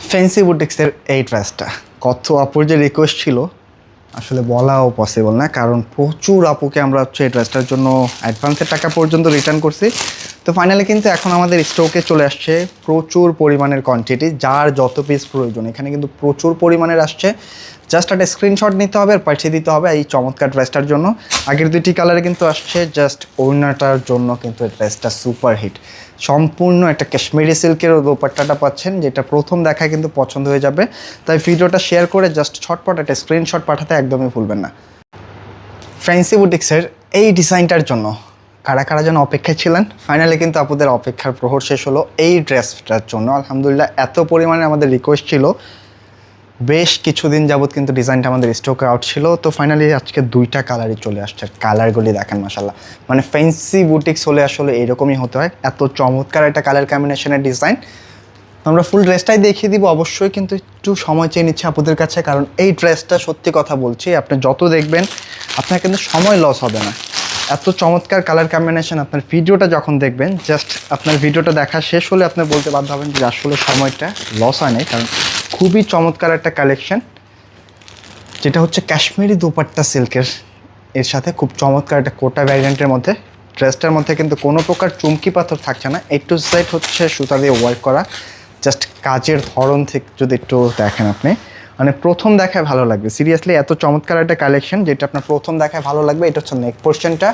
Fancy বুটিক্সের এই ড্রেসটা কত আপুর যে রিকোয়েস্ট ছিল আসলে বলাও পসিবল না, কারণ প্রচুর আপুকে আমরা হচ্ছে এই ড্রেসটার জন্য অ্যাডভান্সের টাকা পর্যন্ত রিটার্ন করছি। তো ফাইনালি কিন্তু এখন আমাদের স্টকে চলে আসছে প্রচুর পরিমাণের কোয়ান্টিটি, যার যত পিস প্রয়োজন এখানে কিন্তু প্রচুর পরিমাণের আসছে। জাস্ট একটা স্ক্রিনশট নিতে হবে আর পাঠিয়ে দিতে হবে এই চমৎকার ড্রেসটার জন্য। আগের দুইটি কালারে কিন্তু আসছে, জাস্ট ওড়নাটার জন্য কিন্তু এই ড্রেসটা সুপার হিট। সম্পূর্ণ একটা কাশ্মীরি সিল্কের দোপাট্টাটা পাচ্ছেন, যেটা প্রথম দেখায় কিন্তু পছন্দ হয়ে যাবে। তাই ভিডিওটা শেয়ার করে জাস্ট ছটপট একটা স্ক্রিনশট পাঠাতে একদমই ভুলবেন না। ফ্যান্সি বুটিক্সের এই ডিজাইনটার জন্য কারা কারা যেন অপেক্ষায় ছিলেন, ফাইনালি কিন্তু আপনাদের অপেক্ষার প্রহর শেষ হলো এই ড্রেসটার জন্য। আলহামদুলিল্লাহ এত পরিমাণে আমাদের রিকোয়েস্ট ছিল, বেশ কিছুদিন যাবত কিন্তু ডিজাইনটা আমাদের স্টকে আউট ছিল। তো ফাইনালি আজকে দুইটা কালারই চলে আসছে, কালারগুলি দেখেন মাশাল্লাহ, মানে ফ্যান্সি বুটিক্স হলে আসলে এরকমই হতে হয়, এত চমৎকার একটা কালার কম্বিনেশনের ডিজাইন। আমরা ফুল ড্রেসটাই দেখিয়ে দিব অবশ্যই, কিন্তু একটু সময় চেয়ে নিচ্ছে আপনাদের কাছে, কারণ এই ড্রেসটা সত্যি কথা বলছি আপনি যত দেখবেন আপনার কিন্তু সময় লস হবে না। এত চমৎকার কালার কম্বিনেশন, আপনার ভিডিওটা যখন দেখবেন জাস্ট আপনার ভিডিওটা দেখা শেষ হলে আপনি বলতে বাধ্য হবেন যে আসলে সময়টা লস হয় নাই, কারণ খুবই চমৎকার একটা কালেকশন, যেটা হচ্ছে কাশ্মীরি দুপাট্টা সিল্কের এর সাথে খুব চমৎকার একটা কোটা ভ্যারিয়েন্টের মধ্যে। ড্রেসটার মধ্যে কিন্তু কোনো প্রকার চুমকি পাথর থাকছে না, একটু সাইড হচ্ছে সুতা দিয়ে ওয়ার্ক করা। জাস্ট কাজের ধরন থেকে যদি একটু দেখেন আপনি, মানে প্রথম দেখায় ভালো লাগবে। সিরিয়াসলি এত চমৎকার একটা কালেকশন যেটা আপনার প্রথম দেখায় ভালো লাগবে। এটা হচ্ছে নেক পোর্শনটা,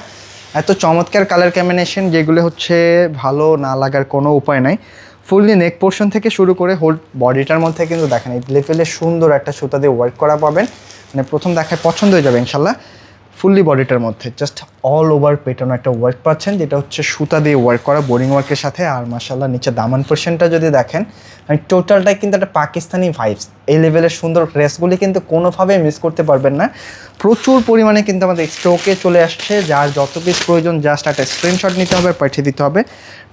এত চমৎকার কালার কম্বিনেশন যেগুলো হচ্ছে ভালো না লাগার কোনো উপায় নাই। ফুললি নেক পোর্শন থেকে শুরু করে হোল বডিটার মধ্যে কিন্তু দেখেন এই লেভেলে সুন্দর একটা সুতা দিয়ে ওয়ার্ক করা পাবেন, মানে প্রথম দেখায় পছন্দ হয়ে যাবে ইনশাল্লাহ। ফুললি বডিটার মধ্যে জাস্ট অল ওভার পেটানো একটা ওয়ার্ক পাচ্ছেন, যেটা হচ্ছে সুতা দিয়ে ওয়ার্ক করা বোরিং ওয়ার্কের সাথে। আর মাশাল্লাহ নিচে দামান পোর্শনটা যদি দেখেন, মানে টোটালটাই কিন্তু একটা পাকিস্তানি ভাইবস। এই লেভেলের সুন্দর ড্রেসগুলি কিন্তু কোনোভাবে মিস করতে পারবেন না। প্রচুর পরিমাণে কিন্তু আমাদের স্টকে চলে আসছে, যার যত পিস প্রয়োজন জাস্ট একটা স্ক্রিনশট নিতে হবে, পাঠিয়ে দিতে হবে।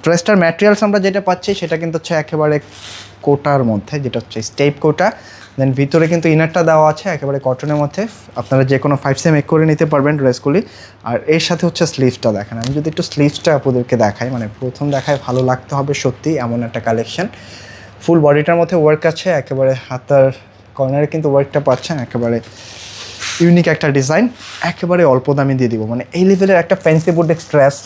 ড্রেসটার ম্যাটেরিয়ালস আমরা যেটা পাচ্ছি সেটা কিন্তু হচ্ছে একেবারে কোটার মধ্যে, যেটা হচ্ছে স্টেপ কোটা। দেন ভিতরে কিন্তু ইনারটা দেওয়া আছে একেবারে কটনের মধ্যে, আপনারা যে কোনো 5 সেম মেক করে নিতে পারবেন ড্রেসগুলি। আর এর সাথে হচ্ছে স্লিভসটা দেখেন, আমি যদি একটু স্লিভসটা আপনাদেরকে দেখাই, মানে প্রথম দেখায় ভালো লাগতে হবে সত্যি এমন একটা কালেকশন। ফুল বডিটার মধ্যে ওয়ার্ক আছে, একেবারে হাতার কর্নারে কিন্তু ওয়ার্কটা পাচ্ছেন, একেবারে ইউনিক একটা ডিজাইন, একেবারে অল্প দামে দিয়ে দিব। মানে এই লেভেলের একটা ফ্যান্সি বুটিক্স ড্রেস,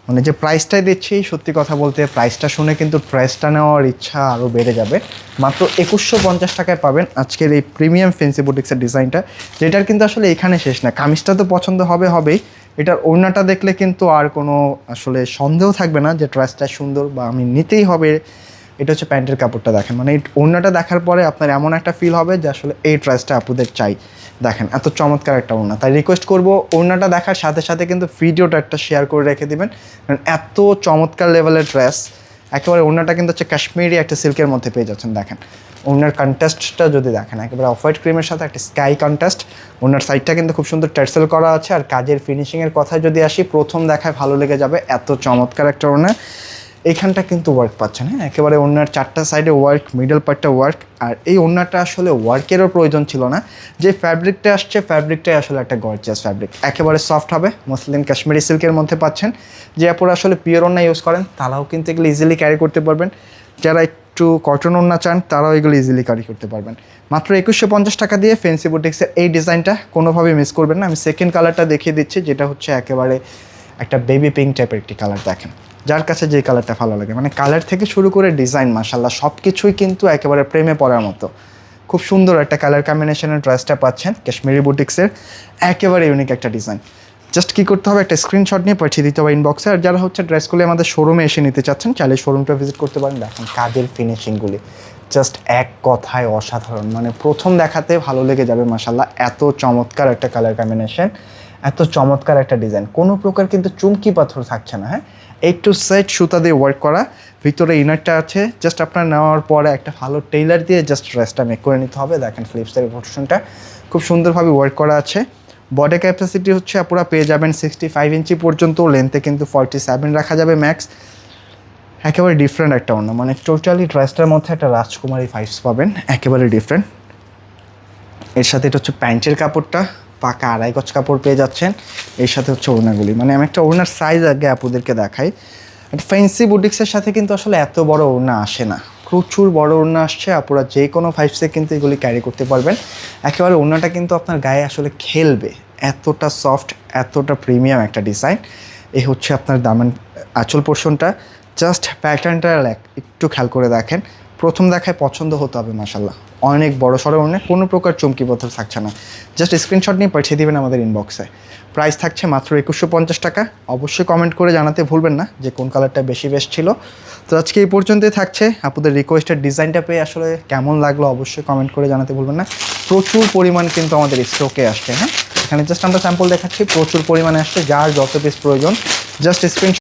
মানে যে প্রাইসটাই দিচ্ছি সত্যি কথা বলতে প্রাইসটা শুনে কিন্তু ড্রেসটা নেওয়ার ইচ্ছা আরও বেড়ে যাবে। মাত্র 2150 টাকায় পাবেন আজকের এই প্রিমিয়াম ফ্যান্সি বুটিক্সের ডিজাইনটা, যেটার কিন্তু আসলে এখানে শেষ না। কামিজটা তো পছন্দ হবেই, এটার ওড়নাটা দেখলে কিন্তু আর কোনো আসলে সন্দেহ থাকবে না যে ড্রেসটা সুন্দর বা আমি নিতেই হবে। এটা হচ্ছে প্যান্টের কাপড়টা দেখেন, মানে এই ওড়নাটা দেখার পরে আপনার এমন একটা ফিল হবে যে আসলে এই ড্রেসটা আপনাদের চাই। দেখেন এত চমৎকার একটা ওড়না, তাই রিকোয়েস্ট করবো ওড়নাটা দেখার সাথে সাথে কিন্তু ভিডিওটা একটা শেয়ার করে রেখে দিবেন, কারণ এত চমৎকার লেভেলের ড্রেস। একেবারে ওড়নাটা কিন্তু হচ্ছে কাশ্মীরি একটা সিল্কের মধ্যে পেয়ে যাচ্ছেন। দেখেন ওড়নার কন্ট্রাস্টটা যদি দেখেন, একেবারে অফ হোয়াইট ক্রিমের সাথে একটা স্কাই কন্ট্রাস্ট। ওড়নার সাইডটা কিন্তু খুব সুন্দর টার্সেল করা আছে। আর কাজের ফিনিশিংয়ের কথায় যদি আসি, প্রথম দেখায় ভালো লেগে যাবে, এত চমৎকার একটা ওড়না। এইখানটা কিন্তু ওয়ার্ক পাচ্ছেন, হ্যাঁ একেবারে ওড়নার চারটা সাইডে ওয়ার্ক, মিডল পার্টটা ওয়ার্ক। আর এই ওড়নাটা আসলে ওয়ার্কেরও প্রয়োজন ছিল না, যে ফ্যাব্রিকটা আসছে ফ্যাব্রিকটাই আসলে একটা গর্জিয়াস ফ্যাব্রিক, একেবারে সফট হবে, মসলিন কাশ্মীরি সিল্কের মধ্যে পাচ্ছেন। যে আপনারা আসলে পিওর ওড়না ইউজ করেন তারাও কিন্তু এগুলো ইজিলি ক্যারি করতে পারবেন, যারা একটু কটন ওড়না চান তারাও এগুলো ইজিলি ক্যারি করতে পারবেন। মাত্র 2150 টাকা দিয়ে ফ্যান্সি বুটিক্সের এই ডিজাইনটা কোনোভাবেই মিস করবেন না। আমি সেকেন্ড কালারটা দেখিয়ে দিচ্ছি, যেটা হচ্ছে একেবারে একটা বেবি পিঙ্ক টাইপের একটি কালার। দেখেন যার কাছে যে কালারটা ভালো লাগে, মানে কালার থেকে শুরু করে ডিজাইন মাশাল্লাহ সব কিছুই কিন্তু একেবারে প্রেমে পড়ার মতো। খুব সুন্দর একটা কালার কম্বিনেশনের ড্রেসটা পাচ্ছেন কাশ্মীরি বুটিক্সের, একেবারে ইউনিক একটা ডিজাইন। জাস্ট কী করতে হবে, একটা স্ক্রিনশট নিয়ে পাঠিয়ে দিতে হবে ইনবক্সে। আর যারা হচ্ছে ড্রেসগুলি আমাদের শোরুমে এসে নিতে চাচ্ছেন, চাইলে শোরুমটা ভিজিট করতে পারেন। দেখেন কাজের ফিনিশিংগুলি জাস্ট এক কথায় অসাধারণ, মানে প্রথম দেখাতে ভালো লেগে যাবে মাশাল্লাহ। এত চমৎকার একটা কালার কম্বিনেশন, এত চমৎকার একটা ডিজাইন, কোনো প্রকার কিন্তু চুমকি পাথর থাকছে না। হ্যাঁ একটু সেট সুতা দিয়ে ওয়ার্ক করা, ভিতরে ইনারটা আছে। জাস্ট আপনার নেওয়ার পরে একটা ভালো টেইলার দিয়ে জাস্ট ড্রেসটা মেক করে নিতে হবে। দেখেন ফ্লিপসের পোর্শনটা খুব সুন্দরভাবে ওয়ার্ক করা আছে। বডি ক্যাপাসিটি হচ্ছে আপনারা পেয়ে যাবেন 65 ইঞ্চি পর্যন্ত, লেন্থে কিন্তু 47 রাখা যাবে ম্যাক্স। একেবারে ডিফারেন্ট একটা ওড়না, মানে টোটালি ড্রেসটার মধ্যে একটা রাজকুমারী ভাইবস পাবেন, একেবারে ডিফারেন্ট। এর সাথে এটা হচ্ছে প্যান্টের কাপড়টা, পাকা আড়াই গজ কাপড় পেয়ে যাচ্ছেন। এর সাথে হচ্ছে ওড়নাগুলি, মানে আমি একটা ওড়নার সাইজ আগে আপনাদেরকে দেখাই। একটা ফ্যান্সি বুটিক্সের সাথে কিন্তু আসলে এত বড় ওড়না আসে না, প্রচুর বড় ওড়না আসছে, আপুরা যে কোনো 5 কিন্তু এগুলি ক্যারি করতে পারবেন। একেবারে ওড়নাটা কিন্তু আপনার গায়ে আসলে খেলবে, এতটা সফট, এতটা প্রিমিয়াম একটা ডিজাইন। এই হচ্ছে আপনার দামান আঁচল পোর্শনটা। জাস্ট প্যাটার্নটা একটু খেয়াল করে দেখেন, প্রথম দেখায় পছন্দ হতে হবে মাশাল্লাহ। অনেক বড় সড়ো ওড়না, কোনো প্রকার চমকি পত্র থাকছে না। জাস্ট স্ক্রিনশট নিয়ে পাঠিয়ে দেবেন আমাদের ইনবক্সে। প্রাইস থাকছে মাত্র 2150 টাকা। অবশ্যই কমেন্ট করে জানাতে ভুলবেন না যে কোন কালারটা বেশি বেস্ট ছিল। তো আজকে এই পর্যন্তই থাকছে। আপনাদের রিকোয়েস্টেড ডিজাইনটা পেয়ে আসলে কেমন লাগলো অবশ্যই কমেন্ট করে জানাতে ভুলবেন না। প্রচুর পরিমাণ কিন্তু আমাদের স্টকে আসছে। হ্যাঁ, এখানে জাস্ট আমরা স্যাম্পল দেখাচ্ছি, প্রচুর পরিমাণে আসছে। যার যত পিস প্রয়োজন জাস্ট স্ক্রিনশট